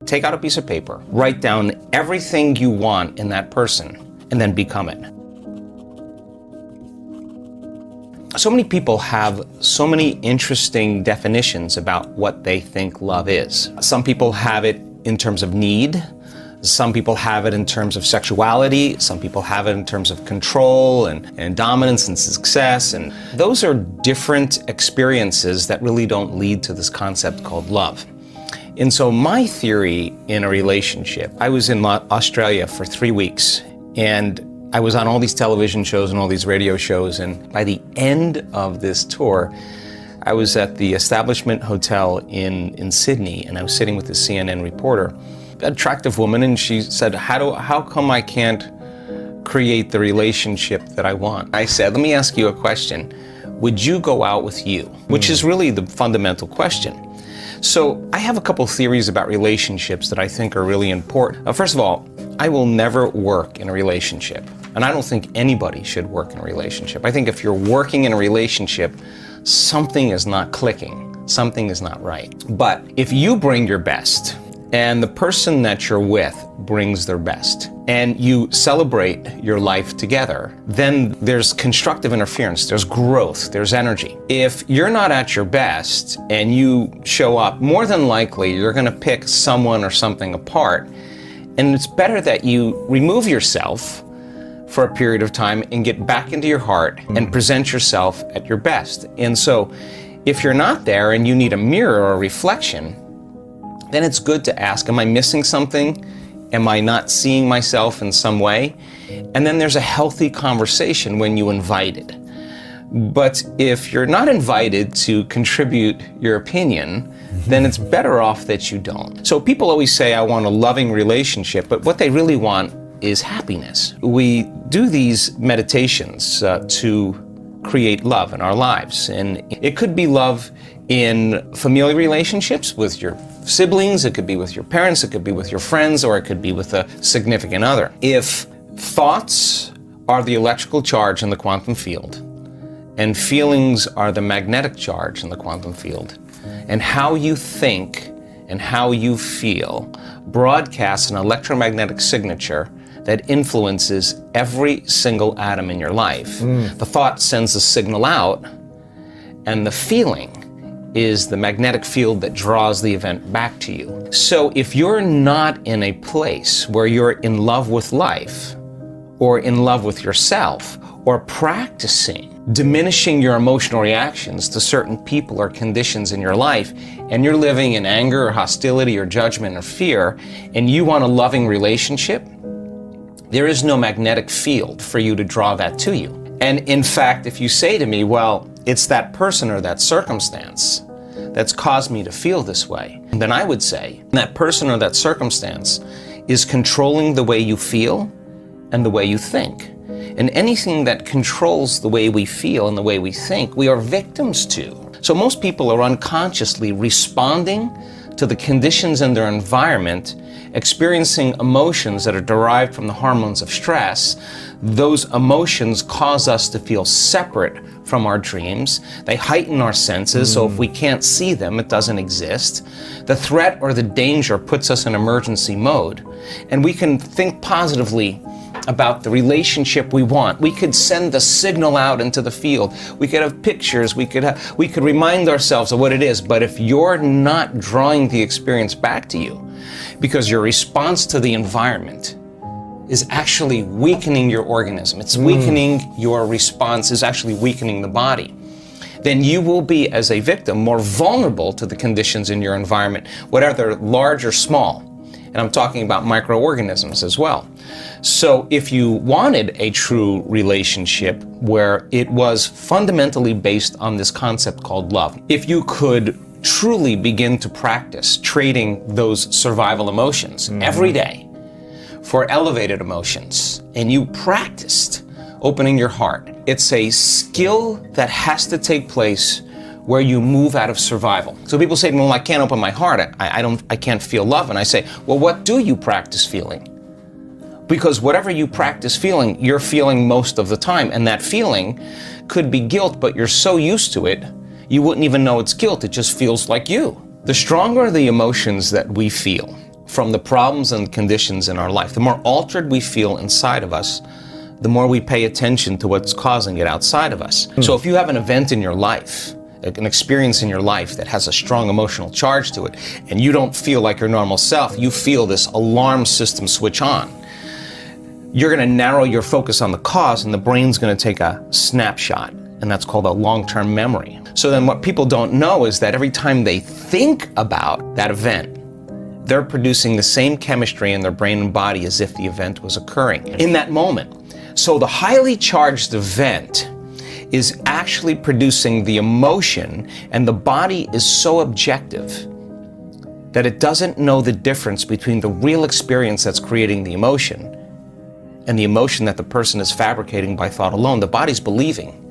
Take out a piece of paper, write down everything you want in that person, and then become it. So many people have so many interesting definitions about what they think love is. Some people have it in terms of need. Some people have it in terms of sexuality. Some people have it in terms of control and dominance and success. And those are different experiences that really don't lead to this concept called love. And so my theory in a relationship, I was in Australia for 3 weeks, and I was on all these television shows and all these radio shows, and by the end of this tour, I was at the Establishment Hotel in Sydney, and I was sitting with the CNN reporter, an attractive woman, and she said, how come I can't create the relationship that I want? I said, let me ask you a question. Would you go out with you? Which is really the fundamental question. So I have a couple theories about relationships that I think are really important. First of all, I will never work in a relationship. And I don't think anybody should work in a relationship. I think if you're working in a relationship, something is not clicking. Something is not right. But if you bring your best, and the person that you're with brings their best, and you celebrate your life together, then there's constructive interference, there's growth, there's energy. If you're not at your best and you show up, more than likely you're gonna pick someone or something apart, and it's better that you remove yourself for a period of time and get back into your heart and present yourself at your best. And so if you're not there and you need a mirror or a reflection, then it's good to ask, am I missing something? Am I not seeing myself in some way? And then there's a healthy conversation when you invite it. But if you're not invited to contribute your opinion, then it's better off that you don't. So people always say, I want a loving relationship, but what they really want is happiness. We do these meditations to create love in our lives. And it could be love in familial relationships with your siblings, it could be with your parents, it could be with your friends, or it could be with a significant other. If thoughts are the electrical charge in the quantum field, and feelings are the magnetic charge in the quantum field, and how you think and how you feel broadcasts an electromagnetic signature that influences every single atom in your life. The thought sends a signal out, and the feeling is the magnetic field that draws the event back to you. So if you're not in a place where you're in love with life, or in love with yourself, or practicing diminishing your emotional reactions to certain people or conditions in your life, and you're living in anger or hostility or judgment or fear, and you want a loving relationship, there is no magnetic field for you to draw that to you. And in fact, if you say to me, well, it's that person or that circumstance that's caused me to feel this way, then I would say that person or that circumstance is controlling the way you feel and the way you think. And anything that controls the way we feel and the way we think, we are victims to. So most people are unconsciously responding to the conditions in their environment, experiencing emotions that are derived from the hormones of stress. Those emotions cause us to feel separate from our dreams. They heighten our senses, so if we can't see them, it doesn't exist. The threat or the danger puts us in emergency mode, and we can think positively about the relationship we want. We could send the signal out into the field. We could have pictures. We could remind ourselves of what it is. But if you're not drawing the experience back to you, because your response to the environment is actually weakening your organism, it's weakening your response, is actually weakening the body, then you will be, as a victim, more vulnerable to the conditions in your environment, whether large or small. And I'm talking about microorganisms as well. So if you wanted a true relationship where it was fundamentally based on this concept called love, if you could truly begin to practice trading those survival emotions every day for elevated emotions, and you practiced opening your heart, it's a skill that has to take place where you move out of survival. So people say, well, I can't open my heart, I can't feel love. And I say, well, what do you practice feeling? Because whatever you practice feeling, you're feeling most of the time. And that feeling could be guilt, but you're so used to it, you wouldn't even know it's guilt, it just feels like you. The stronger the emotions that we feel, from the problems and conditions in our life. The more altered we feel inside of us, the more we pay attention to what's causing it outside of us. So if you have an event in your life, an experience in your life that has a strong emotional charge to it, and you don't feel like your normal self, you feel this alarm system switch on. You're going to narrow your focus on the cause, and the brain's going to take a snapshot, and that's called a long-term memory. So then what people don't know is that every time they think about that event, they're producing the same chemistry in their brain and body as if the event was occurring in that moment. So the highly charged event is actually producing the emotion, and the body is so objective that it doesn't know the difference between the real experience that's creating the emotion and the emotion that the person is fabricating by thought alone. The body's believing.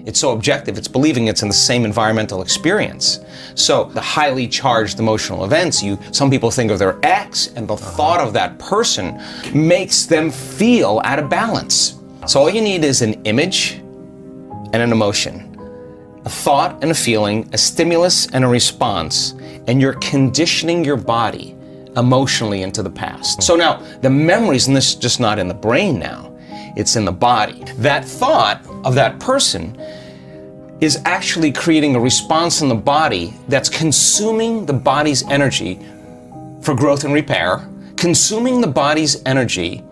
It's so objective, it's believing it's in the same environmental experience. So the highly charged emotional events, some people think of their ex, and the thought of that person makes them feel out of balance. So all you need is an image and an emotion, a thought and a feeling, a stimulus and a response, and you're conditioning your body emotionally into the past. So now the memories, and this is just not in the brain now, it's in the body. That thought of that person is actually creating a response in the body that's consuming the body's energy for growth and repair, consuming the body's energy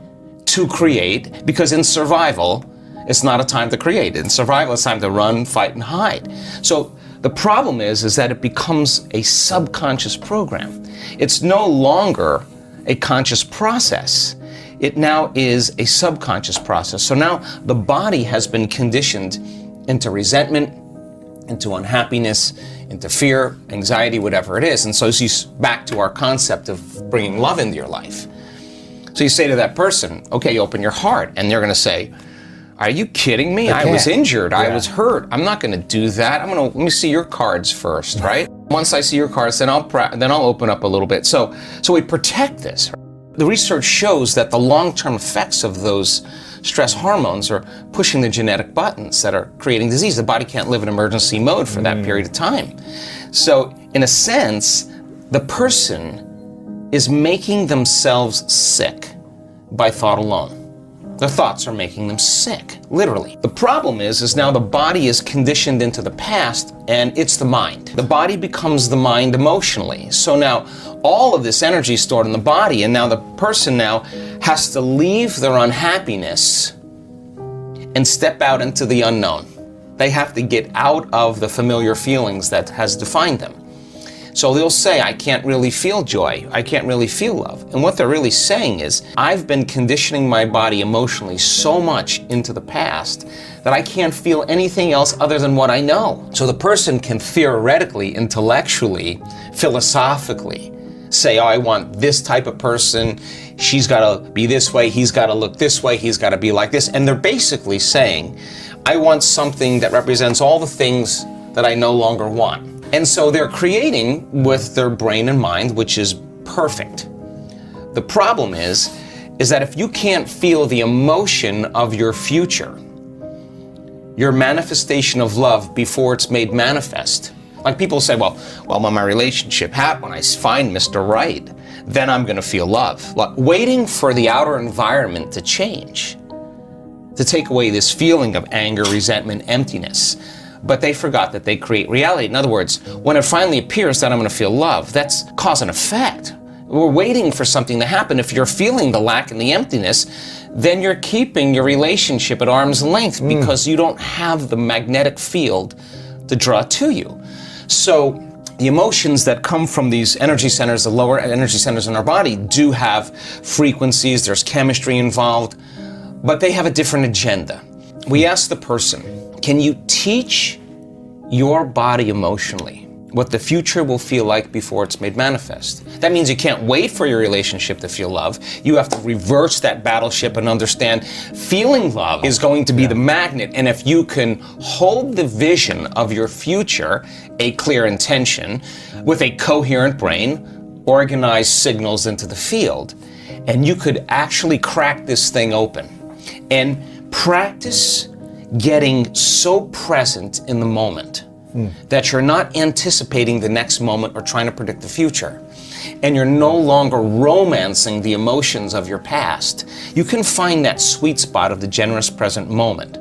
to create, because in survival, it's not a time to create. In survival, it's time to run, fight, and hide. So the problem is that it becomes a subconscious program. It's no longer a conscious process. It now is a subconscious process. So now the body has been conditioned into resentment, into unhappiness, into fear, anxiety, whatever it is. And so it's back to our concept of bringing love into your life. So you say to that person, okay, open your heart. And they're going to say, are you kidding me? I was injured. Yeah. I was hurt. I'm not going to do that. Let me see your cards first, right? Once I see your cards, then I'll open up a little bit. So we protect this. The research shows that the long-term effects of those stress hormones are pushing the genetic buttons that are creating disease. The body can't live in emergency mode for that period of time. So in a sense, the person is making themselves sick by thought alone. Their thoughts are making them sick, literally. The problem is now the body is conditioned into the past, and it's the mind. The body becomes the mind emotionally. So now all of this energy is stored in the body, and now the person now has to leave their unhappiness and step out into the unknown. They have to get out of the familiar feelings that has defined them. So they'll say, I can't really feel joy. I can't really feel love. And what they're really saying is, I've been conditioning my body emotionally so much into the past that I can't feel anything else other than what I know. So the person can theoretically, intellectually, philosophically say, oh, I want this type of person. She's got to be this way. He's got to look this way. He's got to be like this. And they're basically saying, I want something that represents all the things that I no longer want. And so they're creating with their brain and mind, which is perfect. The problem is that if you can't feel the emotion of your future, your manifestation of love before it's made manifest. Like people say, well, when my relationship happens, when I find Mr. Right, then I'm going to feel love. Like waiting for the outer environment to change, to take away this feeling of anger, resentment, emptiness. But they forgot that they create reality. In other words, when it finally appears that I'm going to feel love, that's cause and effect. We're waiting for something to happen. If you're feeling the lack and the emptiness, then you're keeping your relationship at arm's length because you don't have the magnetic field to draw to you. So the emotions that come from these energy centers, the lower energy centers in our body, do have frequencies, there's chemistry involved, but they have a different agenda. We ask the person, can you teach your body emotionally what the future will feel like before it's made manifest? That means you can't wait for your relationship to feel love. You have to reverse that battleship and understand feeling love is going to be the magnet. And if you can hold the vision of your future, a clear intention, with a coherent brain, organize signals into the field, and you could actually crack this thing open and practice getting so present in the moment that you're not anticipating the next moment or trying to predict the future. and you're no longer romancing the emotions of your past. You can find that sweet spot of the generous present moment.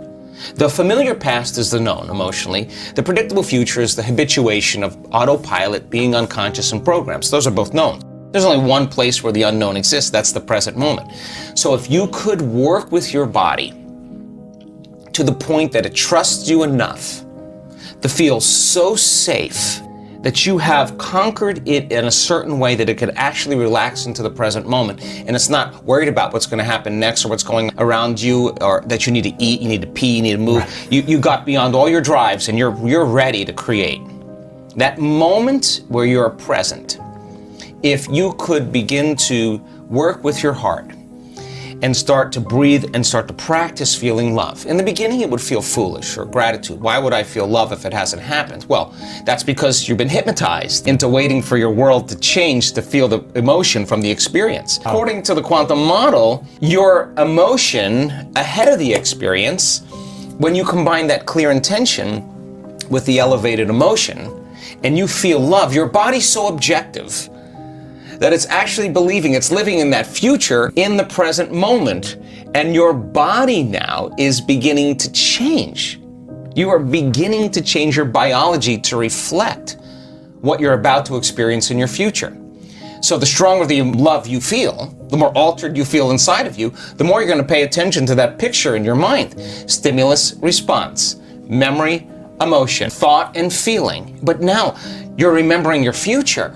The familiar past is the known emotionally. The predictable future is the habituation of autopilot, being unconscious, and programs. Those are both known. There's only one place where the unknown exists. That's the present moment. So if you could work with your body to the point that it trusts you enough to feel so safe that you have conquered it in a certain way that it could actually relax into the present moment, and it's not worried about what's going to happen next or what's going around you, or that you need to eat, you need to pee, you need to move. Right. You got beyond all your drives and you're ready to create. That moment where you're present, if you could begin to work with your heart and start to breathe and start to practice feeling love. In the beginning, it would feel foolish, or gratitude. Why would I feel love if it hasn't happened? Well, that's because you've been hypnotized into waiting for your world to change to feel the emotion from the experience. Oh. According to the quantum model, your emotion ahead of the experience, when you combine that clear intention with the elevated emotion, and you feel love, your body's so objective that it's actually believing it's living in that future in the present moment. And your body now is beginning to change. You are beginning to change your biology to reflect what you're about to experience in your future. So the stronger the love you feel, the more altered you feel inside of you, the more you're going to pay attention to that picture in your mind. Stimulus, response, memory, emotion, thought, and feeling. But now you're remembering your future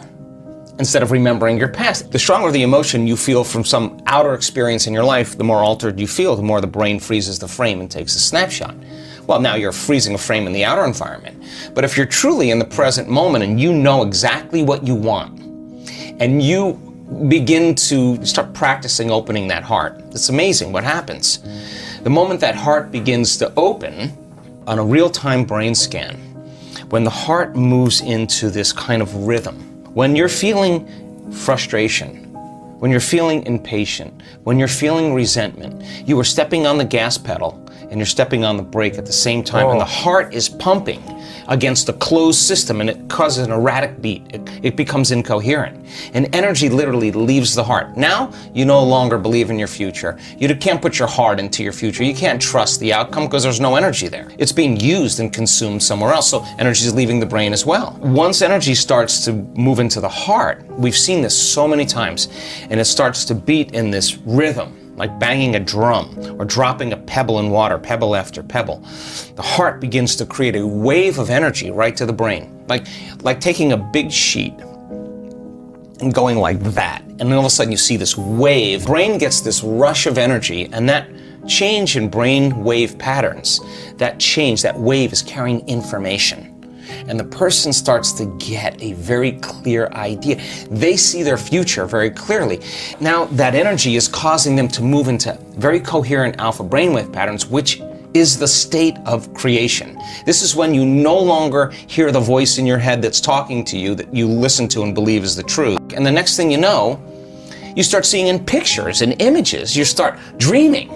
instead of remembering your past. The stronger the emotion you feel from some outer experience in your life, the more altered you feel, the more the brain freezes the frame and takes a snapshot. Well, now you're freezing a frame in the outer environment. But if you're truly in the present moment and you know exactly what you want, and you begin to start practicing opening that heart, it's amazing what happens. The moment that heart begins to open on a real-time brain scan, when the heart moves into this kind of rhythm, when you're feeling frustration, when you're feeling impatient, when you're feeling resentment, you are stepping on the gas pedal and you're stepping on the brake at the same time, and the heart is pumping against a closed system, and it causes an erratic beat. It becomes incoherent, and energy literally leaves the heart. Now, you no longer believe in your future. You can't put your heart into your future. You can't trust the outcome because there's no energy there. It's being used and consumed somewhere else, so energy is leaving the brain as well. Once energy starts to move into the heart, we've seen this so many times, and it starts to beat in this rhythm, like banging a drum or dropping a pebble in water, pebble after pebble. The heart begins to create a wave of energy right to the brain, like taking a big sheet and going like that, and then all of a sudden you see this wave. Brain gets this rush of energy, and that change in brain wave patterns, that change, that wave is carrying information. And the person starts to get a very clear idea. They see their future very clearly. Now that energy is causing them to move into very coherent alpha brainwave patterns, which is the state of creation. This is when you no longer hear the voice in your head that's talking to you, that you listen to and believe is the truth. And the next thing you know, you start seeing in pictures and images. You start dreaming.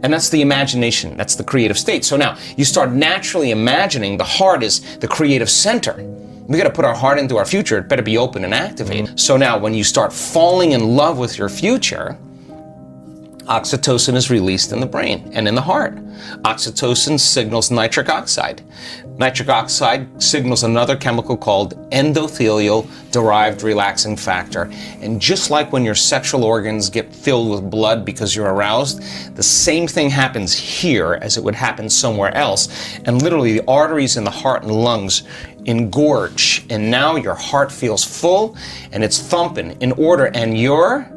And that's the imagination, that's the creative state. So now you start naturally imagining the heart is the creative center. We got to put our heart into our future. It better be open and activated. So now when you start falling in love with your future, oxytocin is released in the brain and in the heart. Oxytocin signals nitric oxide. Nitric oxide signals another chemical called endothelial-derived relaxing factor. And just like when your sexual organs get filled with blood because you're aroused, the same thing happens here as it would happen somewhere else. And literally the arteries in the heart and lungs engorge. And now your heart feels full and it's thumping in order, and you're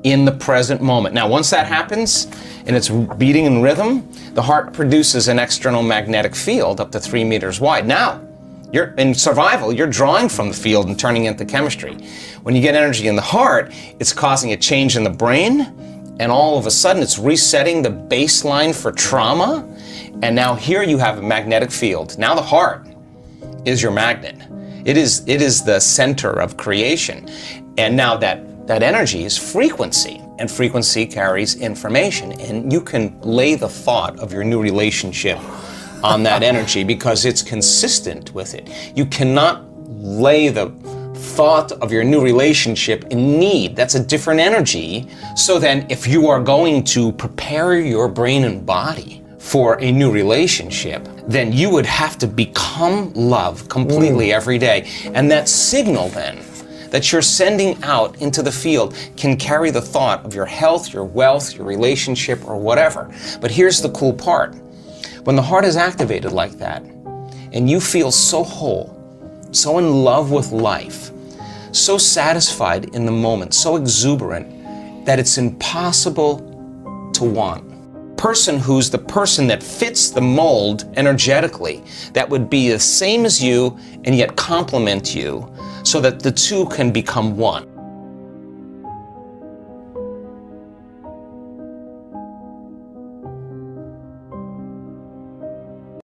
in the present moment. Now, once that happens and it's beating in rhythm, the heart produces an external magnetic field up to 3 meters wide. Now, you're in survival, you're drawing from the field and turning into chemistry. When you get energy in the heart, it's causing a change in the brain, and all of a sudden it's resetting the baseline for trauma. And now here you have a magnetic field. Now the heart is your magnet. It is the center of creation. And now that energy is frequency, and frequency carries information, and you can lay the thought of your new relationship on that energy because it's consistent with it. You cannot lay the thought of your new relationship in need. That's a different energy. So then if you are going to prepare your brain and body for a new relationship, then you would have to become love completely every day. And that signal then that you're sending out into the field can carry the thought of your health, your wealth, your relationship, or whatever. But here's the cool part. When the heart is activated like that, and you feel so whole, so in love with life, so satisfied in the moment, so exuberant, that it's impossible to want. Person who's the person that fits the mold energetically, that would be the same as you and yet complement you, so that the two can become one.